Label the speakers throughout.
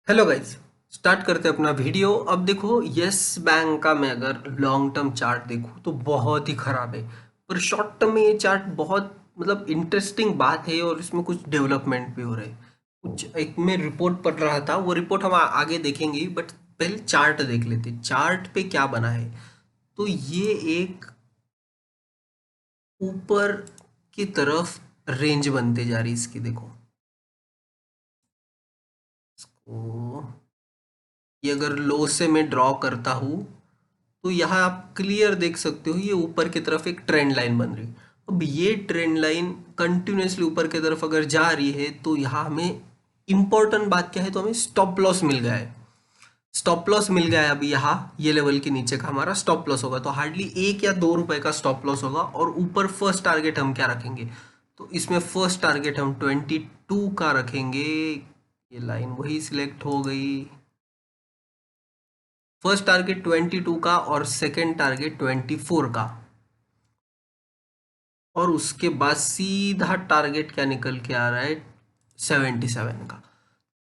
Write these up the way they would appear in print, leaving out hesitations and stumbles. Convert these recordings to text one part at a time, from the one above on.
Speaker 1: Hello guys. Start करते हैं अपना वीडियो। अब देखो, यस बैंक का मैं अगर लॉन्ग टर्म चार्ट देखूं तो बहुत ही खराब है। पर शॉर्ट टर्म में ये चार्ट बहुत मतलब इंटरेस्टिंग बात है और इसमें कुछ डेवलपमेंट भी हो रहे हैं। कुछ एक मैं रिपोर्ट पढ़ रहा था, वो रिपोर्ट हम आगे देखेंगे ही, बट पहले चार्ट देख लेते हैं। चार्ट पे क्या बना है। तो ये एक ऊपर की तरफ रेंज बनते जा रही है इसकी। देखो इसको, ये अगर लो से मैं ड्रॉ करता हूँ तो यहाँ आप क्लियर देख सकते हो, ये ऊपर की तरफ एक ट्रेंड लाइन बन रही है। अब ये ट्रेंड लाइन कंटिन्यूसली ऊपर की तरफ अगर जा रही है तो यहाँ हमें इंपॉर्टेंट बात क्या है, तो हमें स्टॉप लॉस मिल गया है। स्टॉप लॉस मिल गया है। अभी यहाँ ये लेवल के नीचे का हमारा स्टॉप लॉस होगा, तो हार्डली 1 या 2 रुपए का स्टॉप लॉस होगा। और ऊपर फर्स्ट टारगेट हम क्या रखेंगे, तो इसमें फर्स्ट टारगेट हम 22 का रखेंगे। ये लाइन वही सिलेक्ट हो गई। फर्स्ट टारगेट 22 का और सेकंड टारगेट 24 का। और उसके बाद सीधा टारगेट क्या निकल के आ रहा है, 77 का।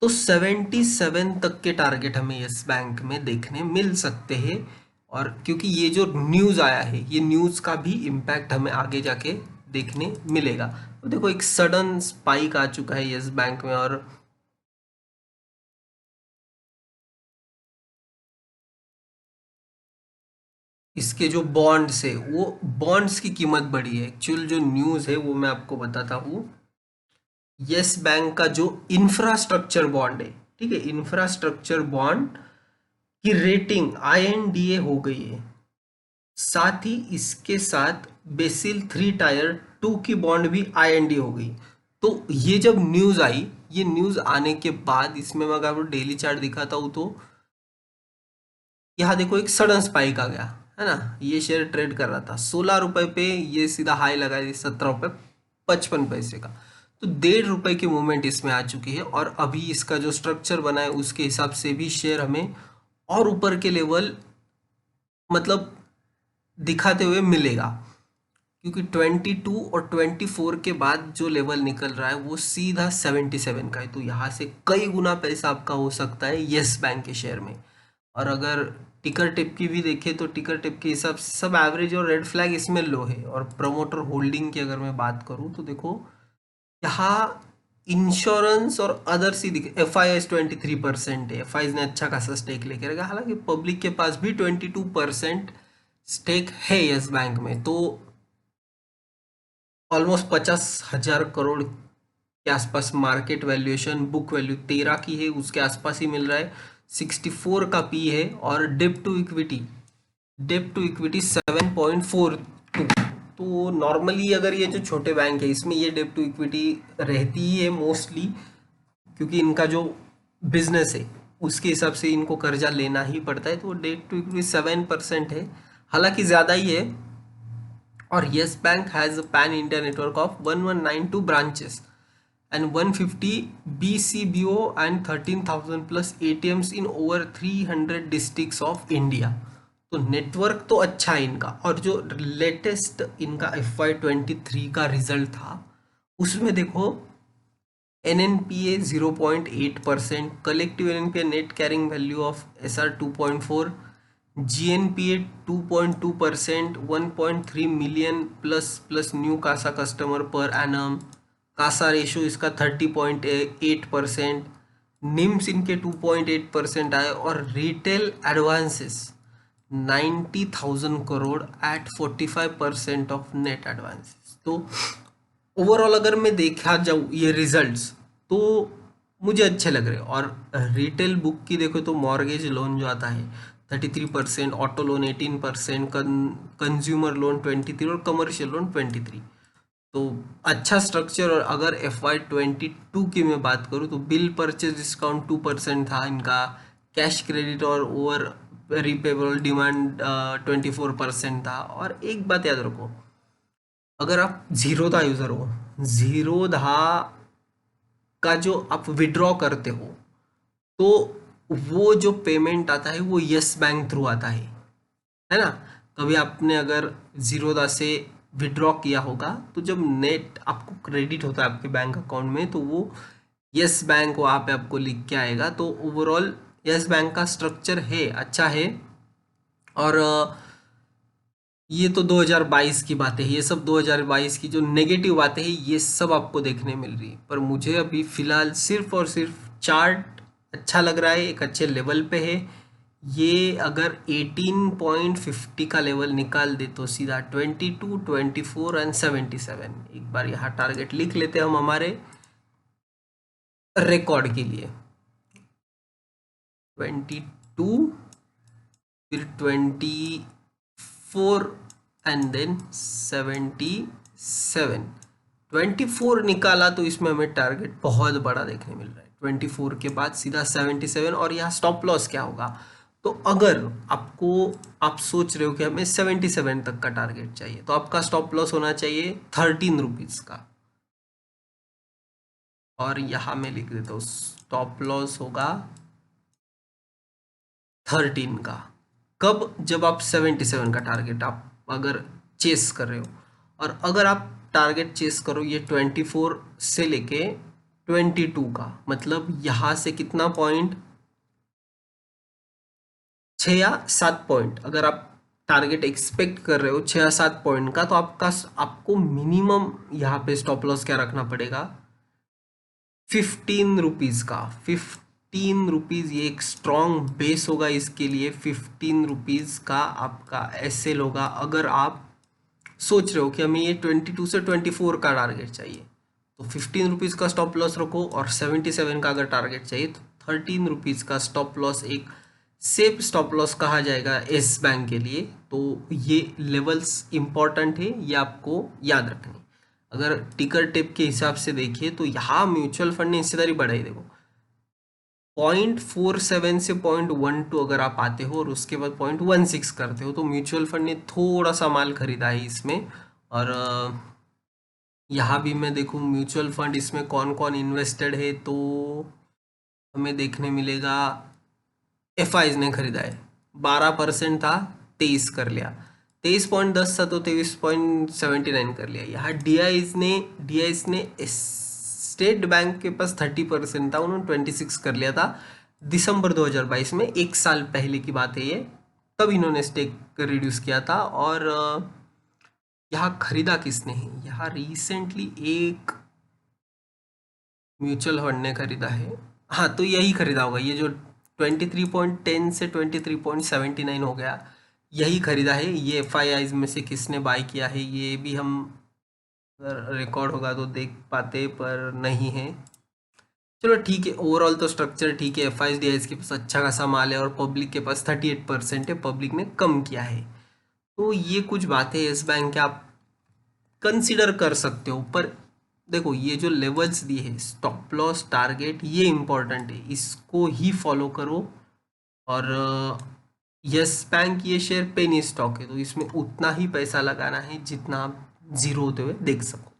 Speaker 1: तो 77 तक के टारगेट हमें यस बैंक में देखने मिल सकते हैं। और क्योंकि ये जो न्यूज़ आया है, ये न्यूज़ का भी इम्पैक्ट हमें आगे जाके देखने मिलेगा। तो देखो, एक सडन स्पाइक आ चुका है यस बैंक में। और इसके जो बॉन्ड्स है, वो बॉन्ड्स की कीमत बढ़ी है। एक्चुअल जो न्यूज़ है वो मैं आपको बताता हूँ। यस बैंक का जो इंफ्रास्ट्रक्चर बॉन्ड है, ठीक है, इंफ्रास्ट्रक्चर बॉन्ड की रेटिंग INDA हो गई है। साथ ही इसके साथ बेसिल 3 टायर 2 की बॉन्ड भी IND हो गई। तो ये जब न्यूज़ आई, ये न्यूज़ आने के बाद इसमें मैं अगर आपको डेली चार्ट दिखाता हूँ तो यहाँ देखो एक सडन स्पाइक आ गया, है ना। ये शेयर ट्रेड कर रहा था 16 रुपए पे, ये सीधा हाई लगा है 17 रुपए 55 पैसे का। तो 1.5 रुपए की मूवमेंट इसमें आ चुकी है। और अभी इसका जो स्ट्रक्चर बना है उसके हिसाब से भी शेयर हमें और ऊपर के लेवल मतलब दिखाते हुए मिलेगा। क्योंकि 22 और 24 के बाद जो लेवल निकल रहा है वो सीधा 77 का है। तो यहाँ से कई गुना पैसा आपका हो सकता है यस बैंक के शेयर में। और अगर टिकर टिप की भी देखें तो टिकर टिप के हिसाब से सब एवरेज और रेड फ्लैग इसमें लो है। और प्रमोटर होल्डिंग की अगर मैं बात करूँ तो देखो, यहाँ इंश्योरेंस और अदर्स ही दिखे। FIS 23% है, FIS ने अच्छा खासा स्टेक लेके रखा। हालांकि पब्लिक के पास भी 22% स्टेक है यस बैंक में। तो ऑलमोस्ट 50,000 करोड़ के आसपास मार्केट वैल्यूएशन, बुक वैल्यू 13 की है, उसके आसपास ही मिल रहा है। 64 का पी है। और डेप टू इक्विटी 7.42। तो नॉर्मली अगर ये जो छोटे बैंक है इसमें ये डेप टू इक्विटी रहती ही है मोस्टली, क्योंकि इनका जो बिजनेस है उसके हिसाब से इनको कर्जा लेना ही पड़ता है। तो डेप टू इक्विटी 7% है, हालांकि ज़्यादा ही है। और yes bank has a pan India network of 1192 branches and 150 BCBO and 13,000 plus ATMs in over 300 districts of India। तो नेटवर्क तो अच्छा है इनका। और जो लेटेस्ट इनका FY23 का रिजल्ट था उसमें देखो, NNPA 0.8%, collective NNPA net carrying value of SR 2.4, GNPA 2.2%, 1.3 million plus plus new CASA customer per annum, CASA ratio इसका 30.8%, निम्स इनके 2.8% आए। और retail advances 90,000 crore at 45% of net advances. तो ओवरऑल अगर मैं देखा जाऊँ ये रिजल्ट्स, तो मुझे अच्छे लग रहे हैं। और रिटेल बुक की देखो तो मॉर्गेज लोन जो आता है 33%, ऑटो लोन 18%, कंज्यूमर लोन 23 और कमर्शियल लोन 23। तो अच्छा स्ट्रक्चर। और अगर FY22 की मैं बात करूँ तो बिल परचेज डिस्काउंट 2% था इनका। कैश क्रेडिट और ओवर रिपेबल डिमांड 24% था। और एक बात याद रखो, अगर आप जीरोधा यूज़र हो, जीरोधा का जो आप विड्रॉ करते हो तो वो जो पेमेंट आता है वो यस बैंक थ्रू आता है ना। कभी आपने अगर जीरोधा से विड्रॉ किया होगा तो जब नेट आपको क्रेडिट होता है आपके बैंक अकाउंट में, तो वो यस बैंक वहाँ पे आपको लिख के आएगा। तो ओवरऑल यस बैंक का स्ट्रक्चर है, अच्छा है। और ये तो 2022 की बातें हैं, ये सब 2022 की जो नेगेटिव बातें हैं ये सब आपको देखने मिल रही है। पर मुझे अभी फिलहाल सिर्फ और सिर्फ चार्ट अच्छा लग रहा है, एक अच्छे लेवल पे है। ये अगर 18.50 का लेवल निकाल दे तो सीधा 22, 24 एंड 77, एक बार यहाँ टारगेट लिख लेते हैं हम हमारे रिकॉर्ड के लिए। 22, फिर 24 एंड देन 77। 24 निकाला तो इसमें हमें टारगेट बहुत बड़ा देखने मिल रहा है। 24 के बाद सीधा 77, और यहाँ स्टॉप लॉस क्या होगा? तो अगर आपको, आप सोच रहे हो कि हमें 77 तक का टारगेट चाहिए, तो आपका स्टॉप लॉस होना चाहिए 13 रुपीज का। और यहाँ मैं लिख देता हूँ स्टॉप लॉस होगा 13 का। कब? जब आप 77 का टारगेट आप अगर चेस कर रहे हो, और अगर आप टारगेट चेस करो ये 24 से लेके 22 का, मतलब यहाँ से कितना पॉइंट, 6 या 7 पॉइंट अगर आप टारगेट एक्सपेक्ट कर रहे हो 6 या 7 पॉइंट का, तो आपको मिनिमम यहाँ पे स्टॉप लॉस क्या रखना पड़ेगा? 15 रुपीज़ का। 15 रुपीज़ ये एक स्ट्रॉन्ग बेस होगा इसके लिए। 15 रुपीज़ का आपका एसएल होगा। अगर आप सोच रहे हो कि हमें ये 22 से 24 का टारगेट चाहिए, तो 15 रुपीज़ का स्टॉप लॉस रखो, और 77 का अगर टारगेट चाहिए तो 13 रुपीज़ का स्टॉप लॉस, एक सेफ स्टॉप लॉस कहा जाएगा एस बैंक के लिए। तो ये लेवल्स इंपॉर्टेंट है, ये आपको याद रखनी। अगर टिकर टेप के हिसाब से देखिए तो यहाँ म्यूचुअल फंड ने हिस्सेदारी बढ़ाई। देखो 0.47 से 0.12 अगर आप आते हो और उसके बाद 0.16 करते हो, तो म्यूचुअल फंड ने थोड़ा सा माल खरीदा है इसमें। और यहाँ भी मैं देखूँ म्यूचुअल फंड इसमें कौन कौन इन्वेस्टेड है, तो हमें देखने मिलेगा एफआईज ने खरीदा है। 12% था, 23 कर लिया। 23.10 था तो 23.79 कर लिया। यहाँ डीआईज ने स्टेट बैंक के पास 30% था, उन्होंने 26 कर लिया था दिसंबर 2022 में, एक साल पहले की बात है ये। तब इन्होंने स्टेक रिड्यूस किया था। और यहाँ खरीदा किसने है? यहाँ रिसेंटली एक म्यूचुअल फंड ने खरीदा है। हाँ, तो यही खरीदा होगा, ये जो 23.10 से 23.79 हो गया, यही खरीदा है। ये एफआईआईज में से किसने बाय किया है ये भी हम अगर रिकॉर्ड होगा तो देख पाते, पर नहीं है। चलो ठीक है, ओवरऑल तो स्ट्रक्चर ठीक है। एफआईआईज के पास अच्छा खासा माल है और पब्लिक के पास 38% है, पब्लिक ने कम किया है। तो ये कुछ बातें इस बैंक के आप कंसिडर कर सकते हो। पर देखो ये जो लेवल्स दिए हैं, स्टॉप लॉस, टारगेट, ये इंपॉर्टेंट है, इसको ही फॉलो करो। और यस बैंक ये शेयर पेनी स्टॉक है, तो इसमें उतना ही पैसा लगाना है जितना आप जीरो होते हुए देख सको।